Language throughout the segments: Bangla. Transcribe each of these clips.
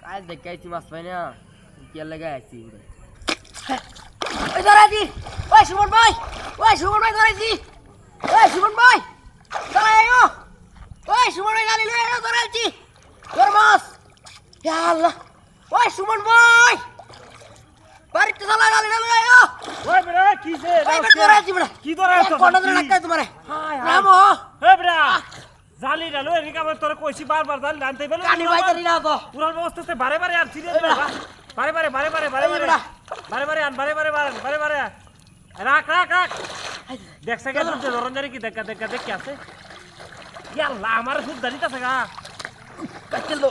কাল দেখাইছি মাছ পাই না কি লাগা আইছি ওই ধরাইছি ওই সুমন ভাই ধরাইছি ওই সুমন ভাই ধরাইও ওই সুমন ভাই গালি লয়ে ধরাইছি তোর মাছ ইয়া আল্লাহ ওই সুমন ভাই বাড়িতে চালা গালি লয়ে আইও ওই বেটা কিছে ওই বেটা ধরাইছি বেটা কি ধরাইছো কোন ধরে রাখতে তোমারে হাই নামো হে বেটা জালি রা লই রিকা বল তোরে কইছি বারবার জালি আনতে বলে কানি ভাই ধরি না তো পুরান ব্যবস্থা সে বারে বারে আর ছিড়ে দিবা বারে বারে রাখ দেখছ কে তুই রঞ্জারি কি দেখ কি আছে ইয়াল্লাহ আমার খুব দাঁড়িয়ে আছে গা কাটলো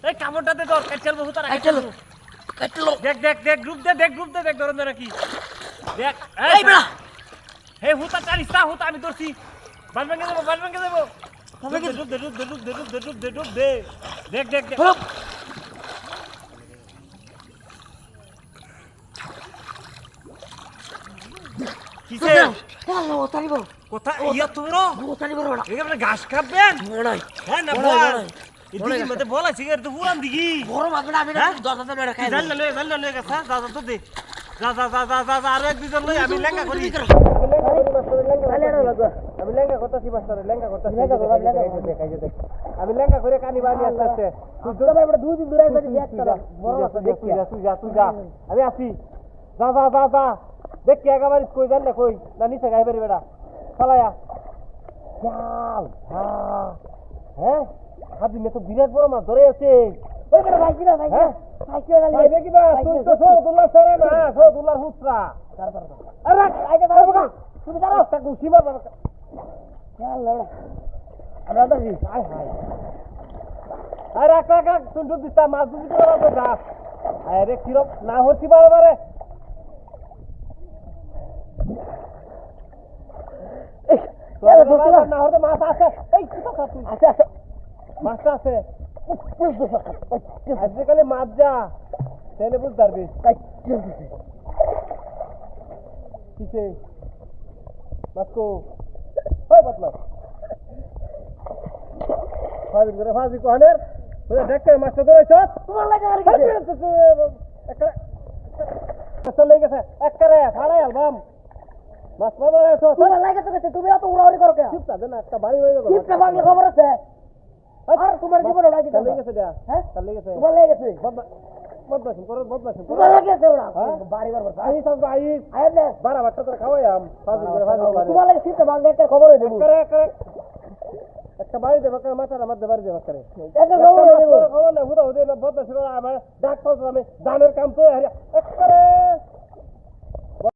এই কামড়টাতে ধর কাটল বহুত আর কাটলো দেখ গ্রুপ দে দেখ রঞ্জারি কি দেখ এই বড়া হে হুতা চালিসা হুতা আমি ধরছি বাল ভাঙে দেব ডুব দে দেখ কিসে আল্লাহ ওতারিব কথা ইয়া তোমরা ওতারিব বড়া এখানে ঘাস খাবেন বড়াই হ্যাঁ না বল এদিকে মতে বলা সিগারেট তো পুরান দিকি বড় মাছটা আমি 10,000 টাকা খাই জাল লয়ে গেছে যা তো দে যা আর এক দুজন লই আমি লেঙ্গা করি আমি লেঙ্গা করতেছি মাস্টার লেঙ্গা করতেছি আমি লেঙ্গা করে কানি বানি আসতে তুই দূরে বড় দুই দিন দূরে যাবি একটা বড় মাছ তুই যা আমি আসি যা দেখ কি একেবারে কই জান না কই না নিচে গাই পারি বেটা চালায়া যাও হ্যাঁ হাদি মে তো বিরাট বড় মাছ ধরে আছে ওই বড় ভাই কিরা ভাই ভাই দেখি বা তুই তো সৌদুল্লাহ সেরে না সৌদুল্লাহ হুসরা আরে আগে দাও বাবা তুমি দাও তা গুছি মার বাবা আল্লাহ আমরা দাদি হাই আরে কাকা তুই তো দিতা মাছ দিতে পারবে যা আরে কিরম না হচ্ছি বারে না হতে মাছ আছে এই কি কথা তুই আছে মাছটা আছে আজকাল মাছ যা তাহলে বুঝতে পারবি কিসে মাছকো হয় বদমাস ফাজি কোহানের দেখতে মাছটা ধরেছ তোমার লাগা আর চলে গেছে একবারে ফাড়াই অ্যালবাম মাছ পাবা এসো তোমার লাগা তো গেছে তুমি অত উড়াউড়ি করো কেন চিপটা দেন একটা বাড়ি হয়ে গেল চিপটা ভাঙলে খবর আছে আর তোমার জীবন ওড়াই দিতে চলে গেছে দেয়া হ্যাঁ চলে গেছে তোমার লাগা গেছে বদমাশি করো তোমার লাগা গেছে ওড়া বাড়ি বার করতে আই সব আই আইলে বাড়া বাট্টা তোরা খাওয়াই আম ফাজি করে তোমার লাগা চিপটা ভাঙলে একটা খবর হয়ে যাবে করে একটা বাড়ি দেব করে মাথার মধ্যে বাড়ি দেব করে একটা খবর হয়ে যাবে খবর না হুদা হুদা বদমাশি করে আমার ডাক পাস আমি দানের কাম তো একবারে